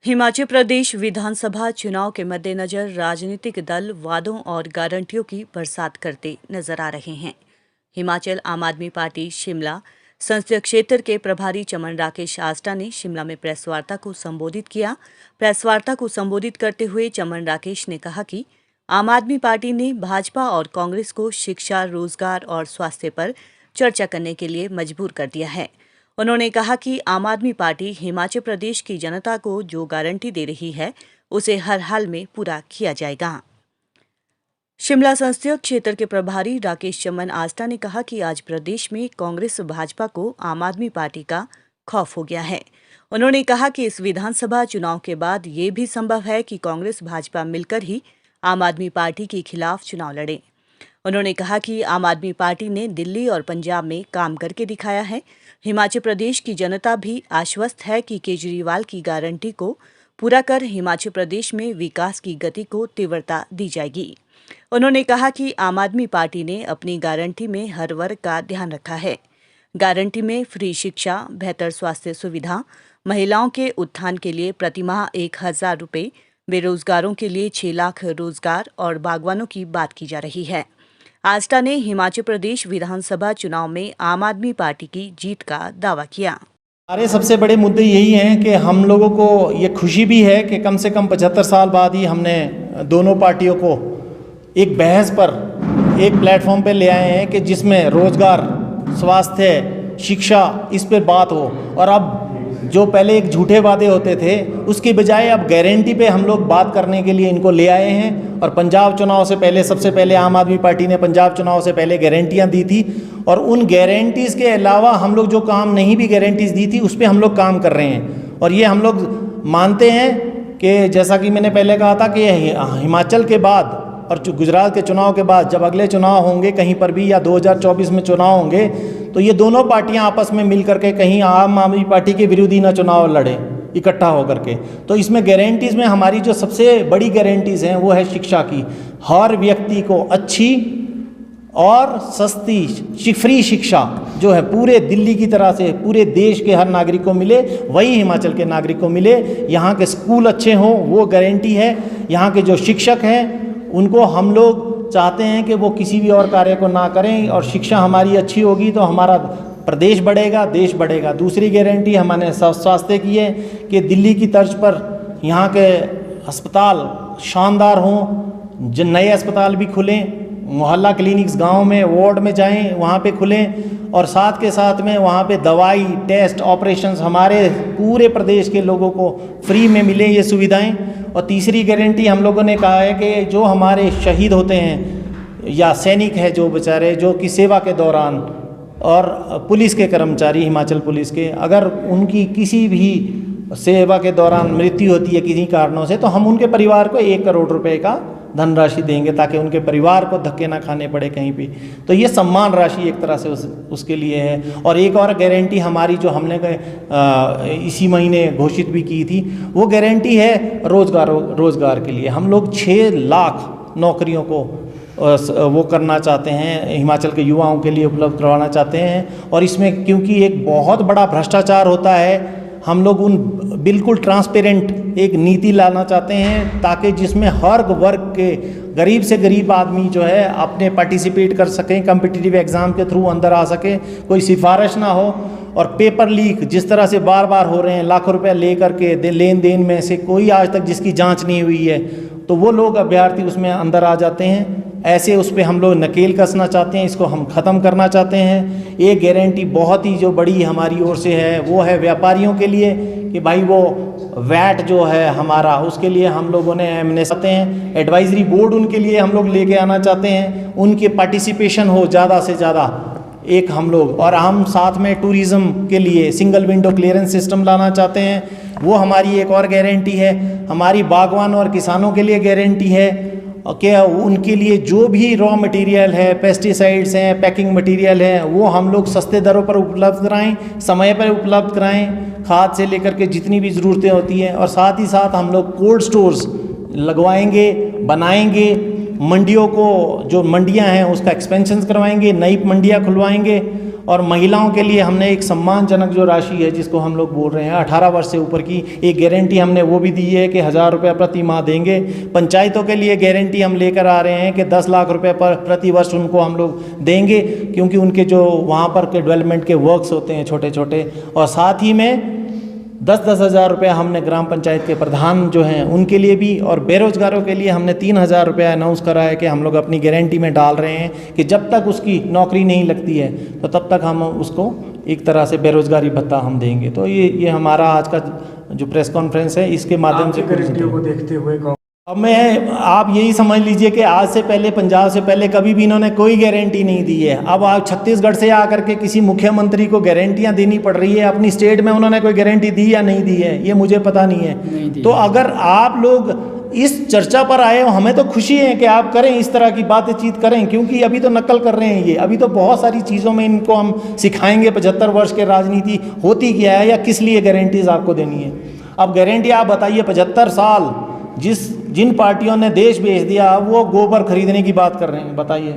हिमाचल प्रदेश विधानसभा चुनाव के मद्देनजर राजनीतिक दल वादों और गारंटियों की बरसात करते नजर आ रहे हैं। हिमाचल आम आदमी पार्टी शिमला संसदीय क्षेत्र के प्रभारी चमन राकेश आस्टा ने शिमला में प्रेस वार्ता को संबोधित किया। प्रेस वार्ता को संबोधित करते हुए चमन राकेश ने कहा कि आम आदमी पार्टी ने भाजपा और कांग्रेस को शिक्षा, रोजगार और स्वास्थ्य पर चर्चा करने के लिए मजबूर कर दिया है। उन्होंने कहा कि आम आदमी पार्टी हिमाचल प्रदेश की जनता को जो गारंटी दे रही है उसे हर हाल में पूरा किया जाएगा। शिमला संसदीय क्षेत्र के प्रभारी राकेश चमन आस्टा ने कहा कि आज प्रदेश में कांग्रेस भाजपा को आम आदमी पार्टी का खौफ हो गया है। उन्होंने कहा कि इस विधानसभा चुनाव के बाद ये भी संभव है कि कांग्रेस भाजपा मिलकर ही आम आदमी पार्टी के खिलाफ चुनाव लड़े। उन्होंने कहा कि आम आदमी पार्टी ने दिल्ली और पंजाब में काम करके दिखाया है। हिमाचल प्रदेश की जनता भी आश्वस्त है कि केजरीवाल की गारंटी को पूरा कर हिमाचल प्रदेश में विकास की गति को तीव्रता दी जाएगी। उन्होंने कहा कि आम आदमी पार्टी ने अपनी गारंटी में हर वर्ग का ध्यान रखा है। गारंटी में फ्री शिक्षा, बेहतर स्वास्थ्य सुविधा, महिलाओं के उत्थान के लिए प्रतिमाह 1,000 रुपये, बेरोजगारों के लिए 6 लाख रोजगार और बागवानों की बात की जा रही है। आस्टा ने हिमाचल प्रदेश विधानसभा चुनाव में आम आदमी पार्टी की जीत का दावा किया। हमारे सबसे बड़े मुद्दे यही हैं कि हम लोगों को ये खुशी भी है कि कम से कम 75 साल बाद ही हमने दोनों पार्टियों को एक बहस पर एक प्लेटफॉर्म पे ले आए हैं कि जिसमें रोजगार, स्वास्थ्य, शिक्षा इस पर बात हो। और अब जो पहले एक झूठे वादे होते थे उसके बजाय अब गारंटी पे हम लोग बात करने के लिए इनको ले आए हैं। और पंजाब चुनाव से पहले सबसे पहले आम आदमी पार्टी ने पंजाब चुनाव से पहले गारंटियां दी थी और उन गारंटीज़ के अलावा हम लोग जो काम नहीं भी गारंटीज़ दी थी उस पर हम लोग काम कर रहे हैं। और ये हम लोग मानते हैं कि जैसा कि मैंने पहले कहा था कि हिमाचल के बाद और गुजरात के चुनाव के बाद जब अगले चुनाव होंगे कहीं पर भी या 2024 में चुनाव होंगे तो ये दोनों पार्टियां आपस में मिल करके कहीं आम आदमी पार्टी के विरोधी ना चुनाव लड़े इकट्ठा होकर के। तो इसमें गारंटीज़ में हमारी जो सबसे बड़ी गारंटीज़ हैं वो है शिक्षा की। हर व्यक्ति को अच्छी और सस्ती फ्री शिक्षा जो है पूरे दिल्ली की तरह से पूरे देश के हर नागरिक को मिले, वही हिमाचल के नागरिक को मिले। यहाँ के स्कूल अच्छे हों वो गारंटी है। यहाँ के जो शिक्षक हैं उनको हम लोग चाहते हैं कि वो किसी भी और कार्य को ना करें और शिक्षा हमारी अच्छी होगी तो हमारा प्रदेश बढ़ेगा, देश बढ़ेगा। दूसरी गारंटी हमारे स्वास्थ्य की है कि दिल्ली की तर्ज पर यहाँ के अस्पताल शानदार हों, जो नए अस्पताल भी खुलें, मोहल्ला क्लिनिक्स गांव में वार्ड में जाएं वहाँ पे खुलें और साथ के साथ में वहाँ पे दवाई, टेस्ट, ऑपरेशंस हमारे पूरे प्रदेश के लोगों को फ्री में मिले ये सुविधाएं। और तीसरी गारंटी हम लोगों ने कहा है कि जो हमारे शहीद होते हैं या सैनिक है जो बेचारे जो कि सेवा के दौरान और पुलिस के कर्मचारी हिमाचल पुलिस के अगर उनकी किसी भी सेवा के दौरान मृत्यु होती है किसी कारणों से तो हम उनके परिवार को 1 करोड़ रुपए का धनराशि देंगे ताकि उनके परिवार को धक्के ना खाने पड़े कहीं भी। तो ये सम्मान राशि एक तरह से उसके लिए है। और एक और गारंटी हमारी जो हमने इसी महीने घोषित भी की थी वो गारंटी है रोज़गार के लिए। हम लोग 6 लाख नौकरियों को वो करना चाहते हैं, हिमाचल के युवाओं के लिए उपलब्ध करवाना चाहते हैं। और इसमें क्योंकि एक बहुत बड़ा भ्रष्टाचार होता है, हम लोग उन बिल्कुल ट्रांसपेरेंट एक नीति लाना चाहते हैं ताकि जिसमें हर वर्ग के गरीब से गरीब आदमी जो है अपने पार्टिसिपेट कर सकें, कम्पिटिटिव एग्ज़ाम के थ्रू अंदर आ सके, कोई सिफारिश ना हो। और पेपर लीक जिस तरह से बार बार हो रहे हैं, लाखों रुपए ले करके लेन देन में से कोई आज तक जिसकी जांच नहीं हुई है तो वो लोग अभ्यर्थी उसमें अंदर आ जाते हैं। ऐसे उस पर हम लोग नकेल कसना चाहते हैं, इसको हम ख़त्म करना चाहते हैं। एक गारंटी बहुत ही जो बड़ी हमारी ओर से है वो है व्यापारियों के लिए कि भाई वो वैट जो है हमारा उसके लिए हम लोगों ने चाहते हैं एडवाइजरी बोर्ड उनके लिए हम लोग लेके आना चाहते हैं, उनके पार्टिसिपेशन हो ज़्यादा से ज़्यादा एक हम लोग। और हम साथ में टूरिज़्म के लिए सिंगल विंडो क्लियरेंस सिस्टम लाना चाहते हैं, वो हमारी एक और गारंटी है। हमारी बागवान और किसानों के लिए गारंटी है कि उनके लिए जो भी रॉ मटेरियल है, पेस्टिसाइड्स हैं, पैकिंग मटेरियल है, वो हम लोग सस्ते दरों पर उपलब्ध कराएं, समय पर उपलब्ध कराएं, खाद से लेकर के जितनी भी ज़रूरतें होती हैं। और साथ ही साथ हम लोग कोल्ड स्टोर्स लगवाएंगे, बनाएंगे, मंडियों को जो मंडियां हैं उसका एक्सपेंशन करवाएंगे, नई मंडियां खुलवाएंगे और महिलाओं के लिए हमने एक सम्मानजनक जो राशि है जिसको हम लोग बोल रहे हैं 18 वर्ष से ऊपर की एक गारंटी हमने वो भी दी है कि 1000 रुपये प्रति माह देंगे। पंचायतों के लिए गारंटी हम लेकर आ रहे हैं कि 10 लाख रुपए पर प्रति वर्ष उनको हम लोग देंगे, क्योंकि उनके जो वहाँ पर के डेवलपमेंट के वर्क्स होते हैं छोटे छोटे। और साथ ही में 10-10 हज़ार रुपये हमने ग्राम पंचायत के प्रधान जो हैं उनके लिए भी, और बेरोजगारों के लिए हमने 3000 रुपये अनाउंस करा है कि हम लोग अपनी गारंटी में डाल रहे हैं कि जब तक उसकी नौकरी नहीं लगती है तो तब तक हम उसको एक तरह से बेरोजगारी भत्ता हम देंगे। तो ये हमारा आज का जो प्रेस कॉन्फ्रेंस है इसके माध्यम से गारंटियों को देखते हुए अब आप यही समझ लीजिए कि आज से पहले, पंजाब से पहले कभी भी इन्होंने कोई गारंटी नहीं दी है। अब आप छत्तीसगढ़ से आकर के किसी मुख्यमंत्री को गारंटियां देनी पड़ रही है। अपनी स्टेट में उन्होंने कोई गारंटी दी या नहीं दी है ये मुझे पता नहीं है। तो अगर आप लोग इस चर्चा पर आए हो, हमें तो खुशी है कि आप करें, इस तरह की बातचीत करें, क्योंकि अभी तो नकल कर रहे हैं ये। अभी तो बहुत सारी चीज़ों में इनको हम सिखाएंगे 75 वर्ष के राजनीति होती क्या है या किस लिए गारंटीज आपको देनी है। अब गारंटी आप बताइए, 75 साल जिन पार्टियों ने देश बेच दिया वो गोबर खरीदने की बात कर रहे हैं, बताइए।